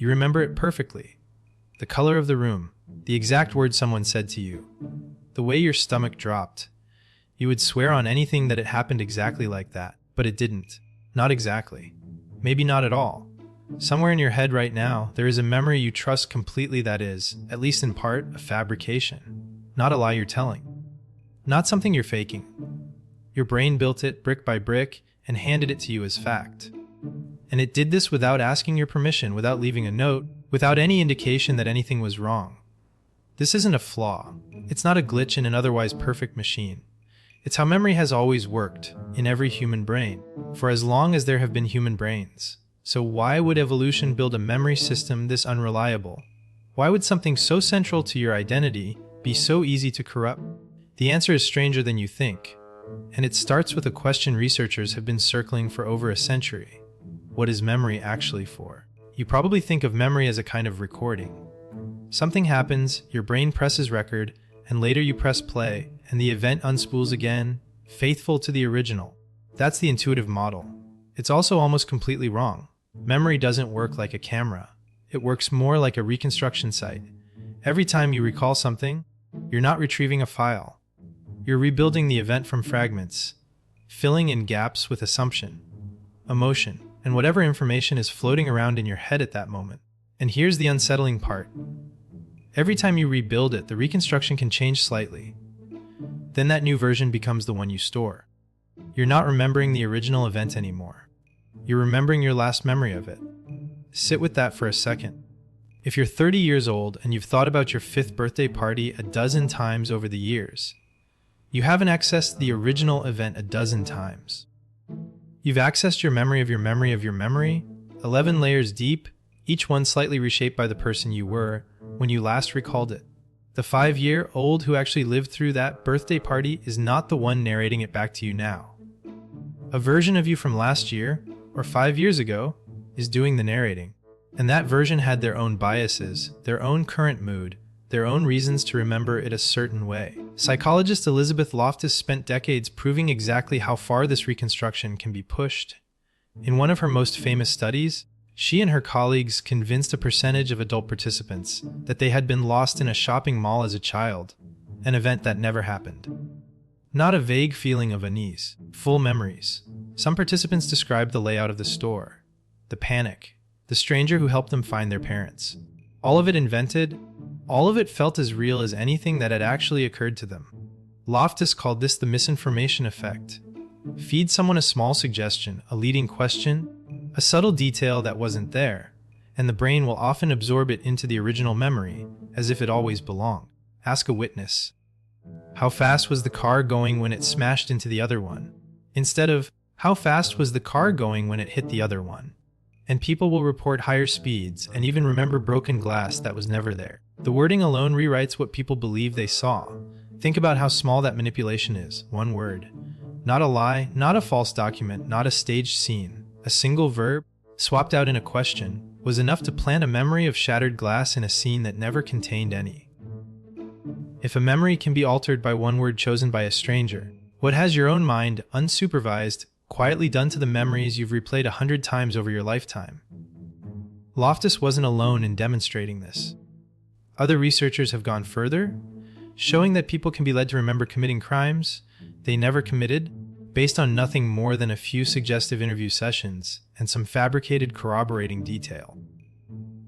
You remember it perfectly. The color of the room, the exact words someone said to you, the way your stomach dropped. You would swear on anything that it happened exactly like that, but it didn't. Not exactly. Maybe not at all. Somewhere in your head right now, there is a memory you trust completely that is, at least in part, a fabrication. Not a lie you're telling. Not something you're faking. Your brain built it brick by brick and handed it to you as fact. And it did this without asking your permission, without leaving a note, without any indication that anything was wrong. This isn't a flaw. It's not a glitch in an otherwise perfect machine. It's how memory has always worked, in every human brain, for as long as there have been human brains. So why would evolution build a memory system this unreliable? Why would something so central to your identity be so easy to corrupt? The answer is stranger than you think, and it starts with a question researchers have been circling for over a century. What is memory actually for? You probably think of memory as a kind of recording. Something happens, your brain presses record, and later you press play, and the event unspools again, faithful to the original. That's the intuitive model. It's also almost completely wrong. Memory doesn't work like a camera. It works more like a reconstruction site. Every time you recall something, you're not retrieving a file. You're rebuilding the event from fragments, filling in gaps with assumption, emotion, and whatever information is floating around in your head at that moment. And here's the unsettling part. Every time you rebuild it, the reconstruction can change slightly. Then that new version becomes the one you store. You're not remembering the original event anymore. You're remembering your last memory of it. Sit with that for a second. If you're 30 years old and you've thought about your 5th birthday party a dozen times over the years, you haven't accessed the original event a dozen times. You've accessed your memory of your memory of your memory, 11 layers deep, each one slightly reshaped by the person you were when you last recalled it. The 5-year-old who actually lived through that birthday party is not the one narrating it back to you now. A version of you from last year, or 5 years ago, is doing the narrating. And that version had their own biases, their own current mood, their own reasons to remember it a certain way. Psychologist Elizabeth Loftus spent decades proving exactly how far this reconstruction can be pushed. In one of her most famous studies, she and her colleagues convinced a percentage of adult participants that they had been lost in a shopping mall as a child, an event that never happened. Not a vague feeling of unease, full memories. Some participants described the layout of the store, the panic, the stranger who helped them find their parents. All of it invented, all of it felt as real as anything that had actually occurred to them. Loftus called this the misinformation effect. Feed someone a small suggestion, a leading question, a subtle detail that wasn't there, and the brain will often absorb it into the original memory, as if it always belonged. Ask a witness. How fast was the car going when it smashed into the other one? Instead of, how fast was the car going when it hit the other one? And people will report higher speeds and even remember broken glass that was never there. The wording alone rewrites what people believe they saw. Think about how small that manipulation is. One word. Not a lie, not a false document, not a staged scene. A single verb, swapped out in a question, was enough to plant a memory of shattered glass in a scene that never contained any. If a memory can be altered by one word chosen by a stranger, what has your own mind, unsupervised, quietly done to the memories you've replayed 100 times over your lifetime? Loftus wasn't alone in demonstrating this. Other researchers have gone further, showing that people can be led to remember committing crimes they never committed, based on nothing more than a few suggestive interview sessions and some fabricated corroborating detail.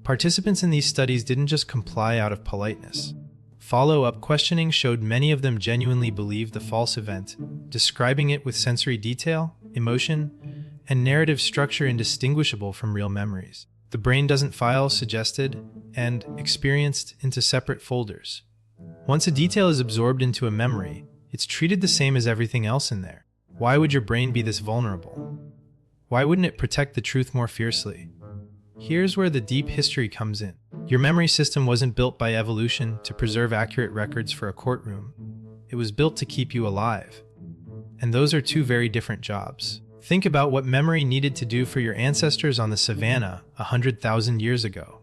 Participants in these studies didn't just comply out of politeness. Follow-up questioning showed many of them genuinely believed the false event, describing it with sensory detail, emotion, and narrative structure indistinguishable from real memories. The brain doesn't file suggested and experienced into separate folders. Once a detail is absorbed into a memory, it's treated the same as everything else in there. Why would your brain be this vulnerable? Why wouldn't it protect the truth more fiercely? Here's where the deep history comes in. Your memory system wasn't built by evolution to preserve accurate records for a courtroom. It was built to keep you alive. And those are two very different jobs. Think about what memory needed to do for your ancestors on the savannah 100,000 years ago.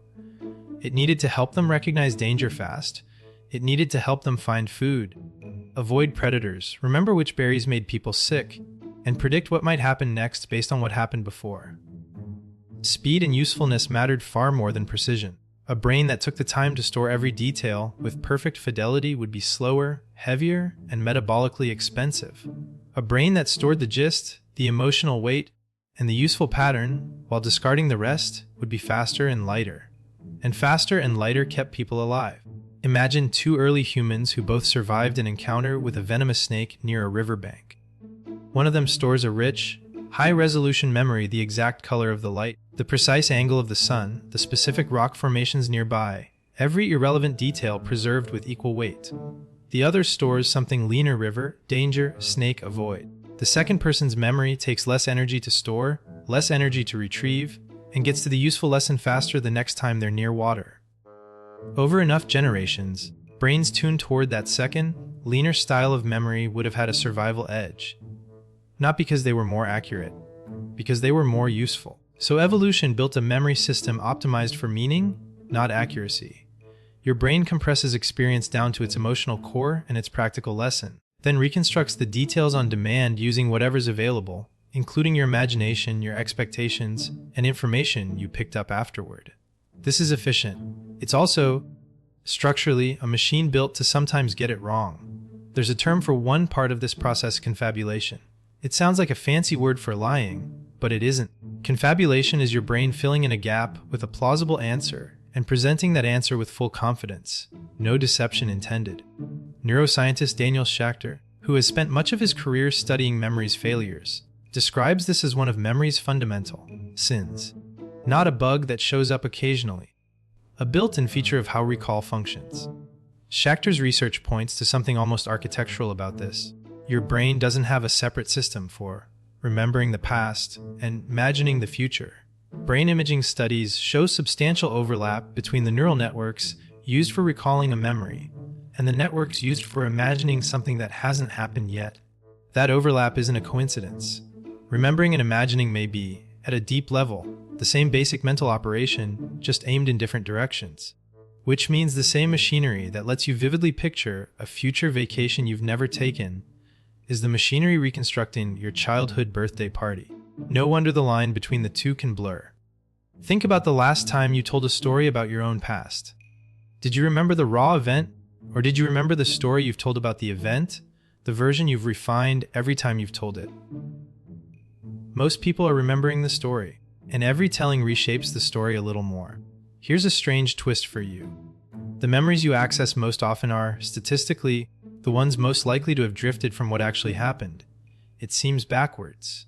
It needed to help them recognize danger fast. It needed to help them find food, avoid predators, remember which berries made people sick, and predict what might happen next based on what happened before. Speed and usefulness mattered far more than precision. A brain that took the time to store every detail with perfect fidelity would be slower, heavier, and metabolically expensive. A brain that stored the gist, the emotional weight, and the useful pattern, while discarding the rest, would be faster and lighter. And faster and lighter kept people alive. Imagine two early humans who both survived an encounter with a venomous snake near a riverbank. One of them stores a rich, high-resolution memory, the exact color of the light, the precise angle of the sun, the specific rock formations nearby, every irrelevant detail preserved with equal weight. The other stores something leaner: river, danger, snake, avoid. The second person's memory takes less energy to store, less energy to retrieve, and gets to the useful lesson faster the next time they're near water. Over enough generations, brains tuned toward that second, leaner style of memory would have had a survival edge. Not because they were more accurate, because they were more useful. So evolution built a memory system optimized for meaning, not accuracy. Your brain compresses experience down to its emotional core and its practical lesson, then reconstructs the details on demand using whatever's available, including your imagination, your expectations, and information you picked up afterward. This is efficient. It's also, structurally, a machine built to sometimes get it wrong. There's a term for one part of this process: confabulation. It sounds like a fancy word for lying, but it isn't. Confabulation is your brain filling in a gap with a plausible answer and presenting that answer with full confidence. No deception intended. Neuroscientist Daniel Schachter, who has spent much of his career studying memory's failures, describes this as one of memory's fundamental sins. Not a bug that shows up occasionally. A built-in feature of how recall functions. Schachter's research points to something almost architectural about this. Your brain doesn't have a separate system for remembering the past and imagining the future. Brain imaging studies show substantial overlap between the neural networks used for recalling a memory and the networks used for imagining something that hasn't happened yet. That overlap isn't a coincidence. Remembering and imagining may be, at a deep level, the same basic mental operation, just aimed in different directions. Which means the same machinery that lets you vividly picture a future vacation you've never taken is the machinery reconstructing your childhood birthday party. No wonder the line between the two can blur. Think about the last time you told a story about your own past. Did you remember the raw event, or did you remember the story you've told about the event, the version you've refined every time you've told it? Most people are remembering the story, and every telling reshapes the story a little more. Here's a strange twist for you. The memories you access most often are, statistically, the ones most likely to have drifted from what actually happened. It seems backwards.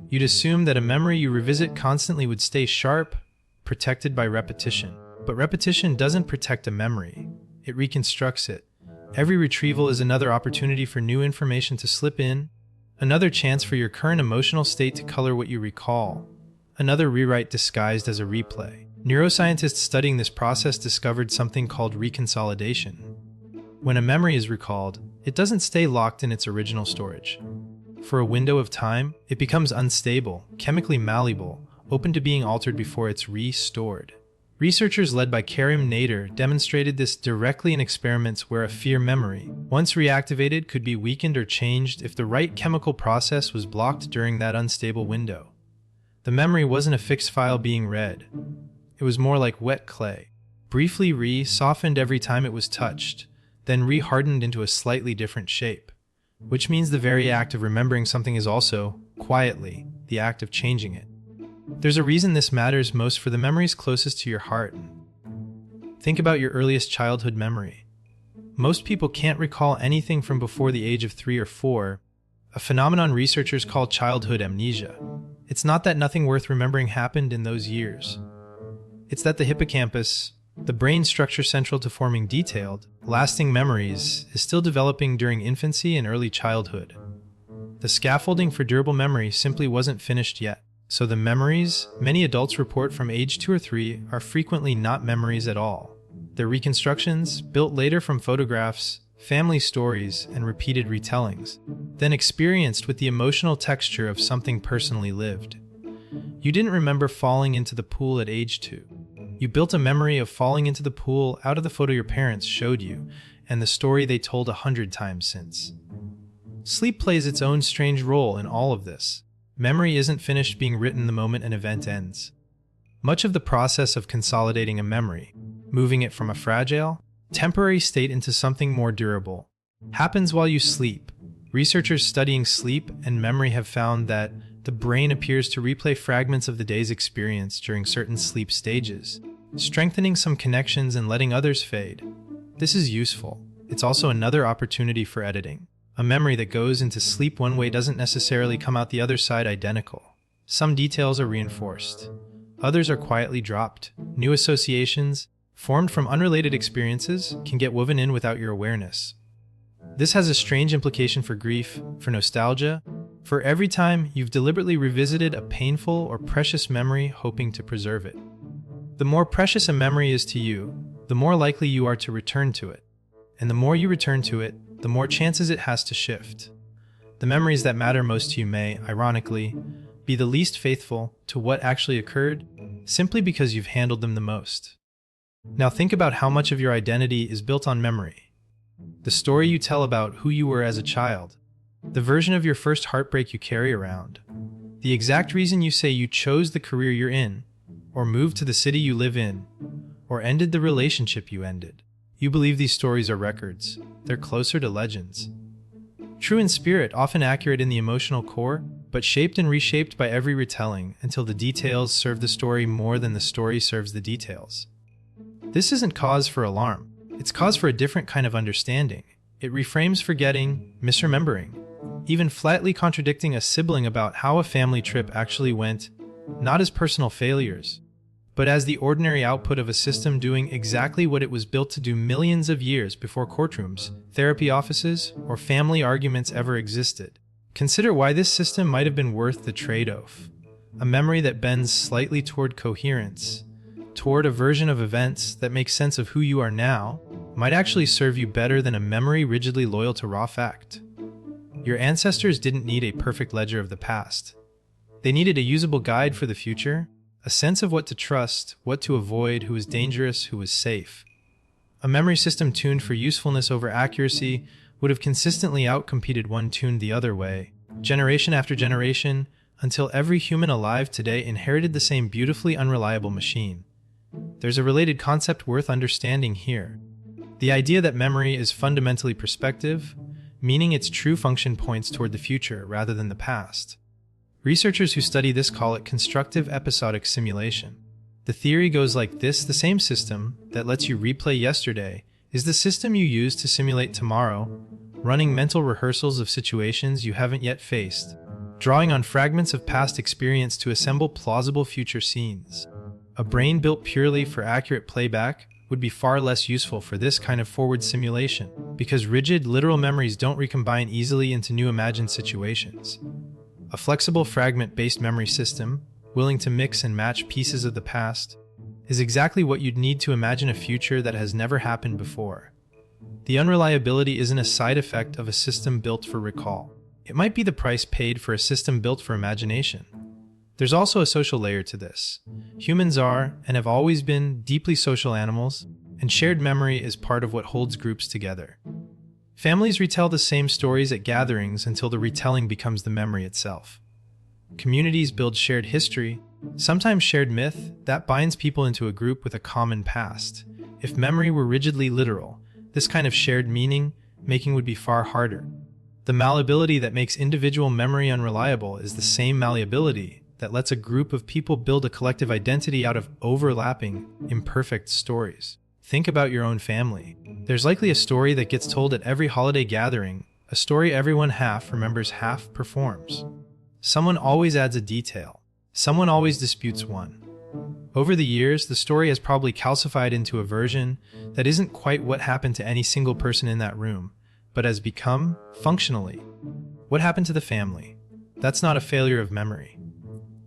You'd assume that a memory you revisit constantly would stay sharp, protected by repetition. But repetition doesn't protect a memory. It reconstructs it. Every retrieval is another opportunity for new information to slip in, another chance for your current emotional state to color what you recall, another rewrite disguised as a replay. Neuroscientists studying this process discovered something called reconsolidation. When a memory is recalled, it doesn't stay locked in its original storage. For a window of time, it becomes unstable, chemically malleable, open to being altered before it's restored. Researchers led by Karim Nader demonstrated this directly in experiments where a fear memory, once reactivated, could be weakened or changed if the right chemical process was blocked during that unstable window. The memory wasn't a fixed file being read. It was more like wet clay, briefly re-softened every time it was touched, then re-hardened into a slightly different shape. Which means the very act of remembering something is also, quietly, the act of changing it. There's a reason this matters most for the memories closest to your heart. Think about your earliest childhood memory. Most people can't recall anything from before the age of 3 or 4, a phenomenon researchers call childhood amnesia. It's not that nothing worth remembering happened in those years. It's that the hippocampus, the brain structure central to forming detailed, lasting memories, is still developing during infancy and early childhood. The scaffolding for durable memory simply wasn't finished yet. So the memories many adults report from age 2 or 3 are frequently not memories at all. They're reconstructions built later from photographs, family stories, and repeated retellings, then experienced with the emotional texture of something personally lived. You didn't remember falling into the pool at age 2. You built a memory of falling into the pool out of the photo your parents showed you, and the story they told 100 times since. Sleep plays its own strange role in all of this. Memory isn't finished being written the moment an event ends. Much of the process of consolidating a memory, moving it from a fragile, temporary state into something more durable, happens while you sleep. Researchers studying sleep and memory have found that the brain appears to replay fragments of the day's experience during certain sleep stages, strengthening some connections and letting others fade. This is useful. It's also another opportunity for editing. A memory that goes into sleep one way doesn't necessarily come out the other side identical. Some details are reinforced. Others are quietly dropped. New associations, formed from unrelated experiences, can get woven in without your awareness. This has a strange implication for grief, for nostalgia, for every time you've deliberately revisited a painful or precious memory hoping to preserve it. The more precious a memory is to you, the more likely you are to return to it. And the more you return to it, the more chances it has to shift. The memories that matter most to you may, ironically, be the least faithful to what actually occurred, simply because you've handled them the most. Now think about how much of your identity is built on memory. The story you tell about who you were as a child, the version of your first heartbreak you carry around, the exact reason you say you chose the career you're in, or moved to the city you live in, or ended the relationship you ended. You believe these stories are records. They're closer to legends. True in spirit, often accurate in the emotional core, but shaped and reshaped by every retelling until the details serve the story more than the story serves the details. This isn't cause for alarm. It's cause for a different kind of understanding. It reframes forgetting, misremembering, even flatly contradicting a sibling about how a family trip actually went, not as personal failures, but as the ordinary output of a system doing exactly what it was built to do millions of years before courtrooms, therapy offices, or family arguments ever existed. Consider why this system might have been worth the trade-off. A memory that bends slightly toward coherence, toward a version of events that makes sense of who you are now, might actually serve you better than a memory rigidly loyal to raw fact. Your ancestors didn't need a perfect ledger of the past. They needed a usable guide for the future, a sense of what to trust, what to avoid, who was dangerous, who was safe. A memory system tuned for usefulness over accuracy would have consistently outcompeted one tuned the other way, generation after generation, until every human alive today inherited the same beautifully unreliable machine. There's a related concept worth understanding here. The idea that memory is fundamentally perspective, meaning its true function points toward the future rather than the past. Researchers who study this call it constructive episodic simulation. The theory goes like this: the same system that lets you replay yesterday is the system you use to simulate tomorrow, running mental rehearsals of situations you haven't yet faced, drawing on fragments of past experience to assemble plausible future scenes. A brain built purely for accurate playback would be far less useful for this kind of forward simulation, because rigid, literal memories don't recombine easily into new imagined situations. A flexible fragment-based memory system, willing to mix and match pieces of the past, is exactly what you'd need to imagine a future that has never happened before. The unreliability isn't a side effect of a system built for recall. It might be the price paid for a system built for imagination. There's also a social layer to this. Humans are, and have always been, deeply social animals, and shared memory is part of what holds groups together. Families retell the same stories at gatherings until the retelling becomes the memory itself. Communities build shared history, sometimes shared myth, that binds people into a group with a common past. If memory were rigidly literal, this kind of shared meaning making would be far harder. The malleability that makes individual memory unreliable is the same malleability that lets a group of people build a collective identity out of overlapping, imperfect stories. Think about your own family. There's likely a story that gets told at every holiday gathering, a story everyone half remembers, half performs. Someone always adds a detail. Someone always disputes one. Over the years, the story has probably calcified into a version that isn't quite what happened to any single person in that room, but has become, functionally, what happened to the family. That's not a failure of memory.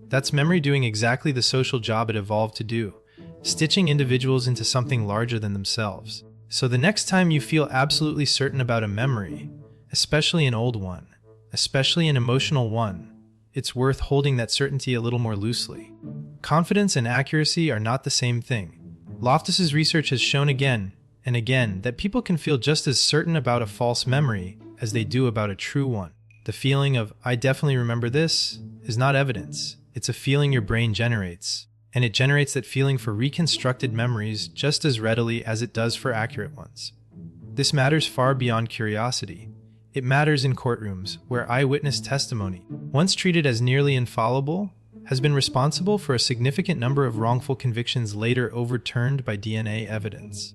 That's memory doing exactly the social job it evolved to do, stitching individuals into something larger than themselves. So the next time you feel absolutely certain about a memory, especially an old one, especially an emotional one, it's worth holding that certainty a little more loosely. Confidence and accuracy are not the same thing. Loftus's research has shown again and again that people can feel just as certain about a false memory as they do about a true one. The feeling of, "I definitely remember this," is not evidence. It's a feeling your brain generates, and it generates that feeling for reconstructed memories just as readily as it does for accurate ones. This matters far beyond curiosity. It matters in courtrooms, where eyewitness testimony, once treated as nearly infallible, has been responsible for a significant number of wrongful convictions later overturned by DNA evidence.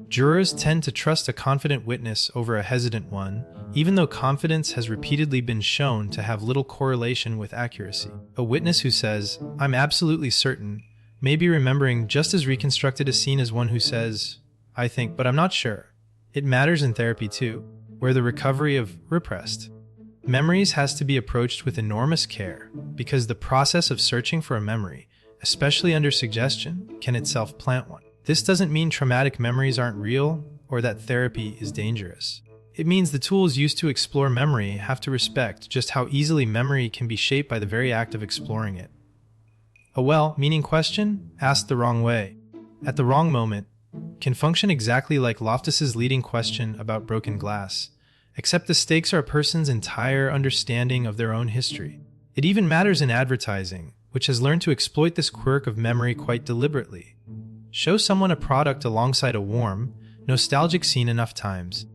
Jurors tend to trust a confident witness over a hesitant one, even though confidence has repeatedly been shown to have little correlation with accuracy. A witness who says, "I'm absolutely certain," may be remembering just as reconstructed a scene as one who says, "I think, but I'm not sure." It matters in therapy too, where the recovery of repressed memories has to be approached with enormous care, because the process of searching for a memory, especially under suggestion, can itself plant one. This doesn't mean traumatic memories aren't real or that therapy is dangerous. It means the tools used to explore memory have to respect just how easily memory can be shaped by the very act of exploring it. A well-meaning question, asked the wrong way, at the wrong moment, can function exactly like Loftus's leading question about broken glass, except the stakes are a person's entire understanding of their own history. It even matters in advertising, which has learned to exploit this quirk of memory quite deliberately. Show someone a product alongside a warm, nostalgic scene enough times,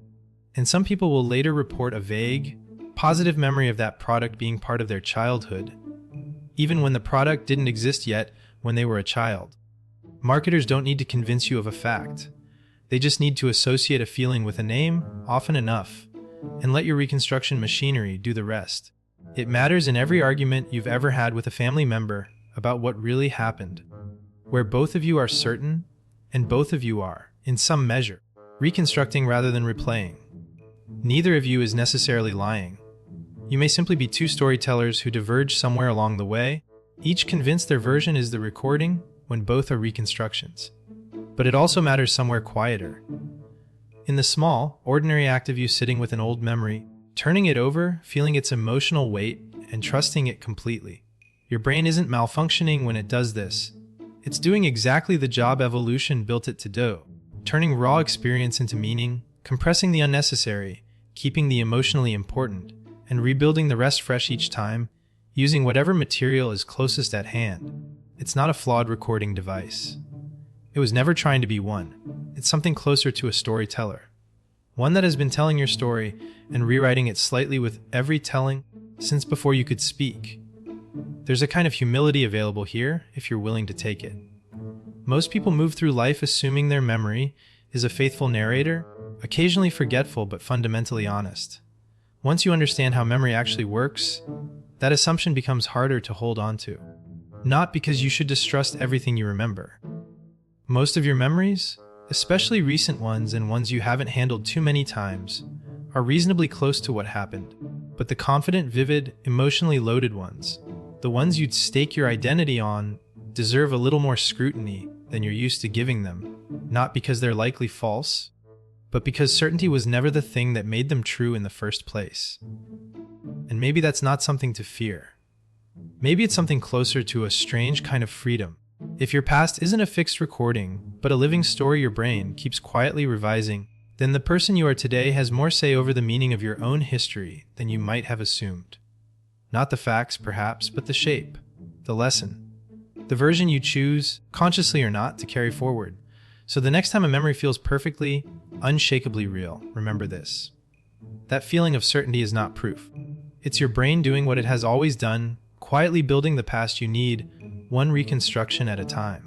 and some people will later report a vague, positive memory of that product being part of their childhood, even when the product didn't exist yet when they were a child. Marketers don't need to convince you of a fact. They just need to associate a feeling with a name often enough, and let your reconstruction machinery do the rest. It matters in every argument you've ever had with a family member about what really happened, where both of you are certain, and both of you are, in some measure, reconstructing rather than replaying. Neither of you is necessarily lying. You may simply be two storytellers who diverge somewhere along the way, each convinced their version is the recording when both are reconstructions. But it also matters somewhere quieter. In the small, ordinary act of you sitting with an old memory, turning it over, feeling its emotional weight, and trusting it completely. Your brain isn't malfunctioning when it does this. It's doing exactly the job evolution built it to do, turning raw experience into meaning, compressing the unnecessary, keeping the emotionally important, and rebuilding the rest fresh each time, using whatever material is closest at hand. It's not a flawed recording device. It was never trying to be one. It's something closer to a storyteller. One that has been telling your story and rewriting it slightly with every telling since before you could speak. There's a kind of humility available here if you're willing to take it. Most people move through life assuming their memory is a faithful narrator, occasionally forgetful but fundamentally honest. Once you understand how memory actually works, that assumption becomes harder to hold on to. Not because you should distrust everything you remember. Most of your memories, especially recent ones and ones you haven't handled too many times, are reasonably close to what happened. But the confident, vivid, emotionally loaded ones, the ones you'd stake your identity on, deserve a little more scrutiny than you're used to giving them, not because they're likely false, but because certainty was never the thing that made them true in the first place. And maybe that's not something to fear. Maybe it's something closer to a strange kind of freedom. If your past isn't a fixed recording, but a living story your brain keeps quietly revising, then the person you are today has more say over the meaning of your own history than you might have assumed. Not the facts, perhaps, but the shape, the lesson, the version you choose, consciously or not, to carry forward. So the next time a memory feels perfectly, unshakably real, remember this. That feeling of certainty is not proof. It's your brain doing what it has always done, quietly building the past you need, one reconstruction at a time.